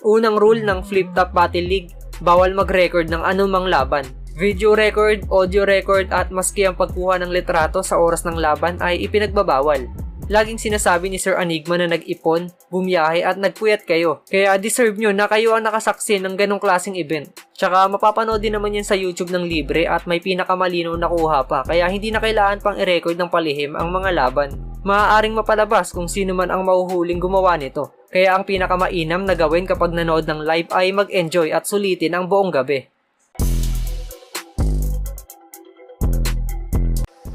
Unang rule ng Flip Top Battle League, bawal mag-record ng anumang laban. Video record, audio record at maski ang pagkuha ng litrato sa oras ng laban ay ipinagbabawal. Laging sinasabi ni Sir Enigma na nag-ipon, bumiyahe at nagpuyat kayo. Kaya deserve nyo na kayo ang nakasaksi ng ganong klaseng event. Tsaka mapapanood din naman yan sa YouTube ng libre at may pinakamalinaw na kuha pa. Kaya hindi na kailangan pang i-record ng palihim ang mga laban. Maaaring mapalabas kung sino man ang mahuhuling gumawa nito. Kaya ang pinakamainam na gawin kapag nanood ng live ay mag-enjoy at sulitin ang buong gabi.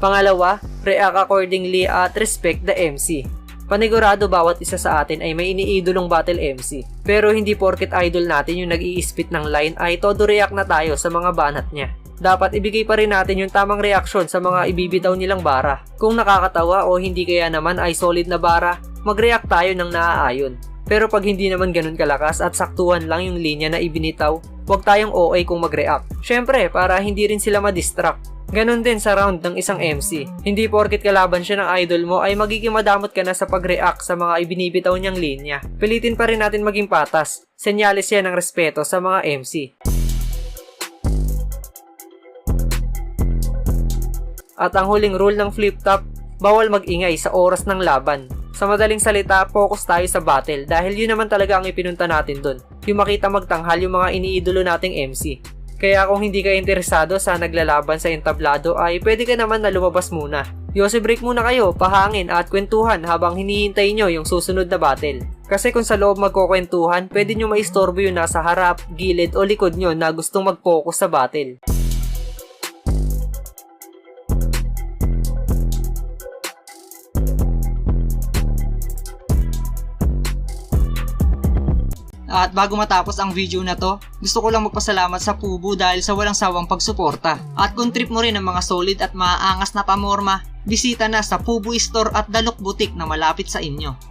Pangalawa, react accordingly at respect the MC. Panigurado bawat isa sa atin ay may iniidolong battle MC. Pero hindi porket idol natin yung nag-i-spit ng line ay todo react na tayo sa mga banat niya. Dapat ibigay pa rin natin yung tamang reaksyon sa mga ibibitaw nilang bara. Kung nakakatawa o hindi kaya naman ay solid na bara, mag-react tayo ng naaayon. Pero pag hindi naman ganun kalakas at saktuhan lang yung linya na ibinitaw, huwag tayong OA kung mag-react. Syempre, para hindi rin sila ma-distract. Ganon din sa round ng isang MC. Hindi porket kalaban siya ng idol mo ay magiging madamot ka na sa pag-react sa mga ibinibitaw niyang linya. Pilitin pa rin natin maging patas. Senyales yan ng respeto sa mga MC. At ang huling rule ng Flip Top, bawal mag-ingay sa oras ng laban. Sa madaling salita, focus tayo sa battle dahil yun naman talaga ang ipinunta natin dun. Yung makita magtanghal yung mga iniidolo nating MC. Kaya kung hindi ka interesado sa naglalaban sa entablado ay pwede ka naman na lumabas muna. Yosi break muna kayo, pahangin at kwentuhan habang hinihintay nyo yung susunod na battle. Kasi kung sa loob magkukwentuhan, pwede nyo maistorbo yung nasa harap, gilid o likod nyo na gustong mag-focus sa battle. At bago matapos ang video na to, gusto ko lang magpasalamat sa Pubu dahil sa walang sawang pagsuporta. At kung trip mo rin ang mga solid at maaangas na pamorma, bisita na sa Pubu Store at Dalok Boutique na malapit sa inyo.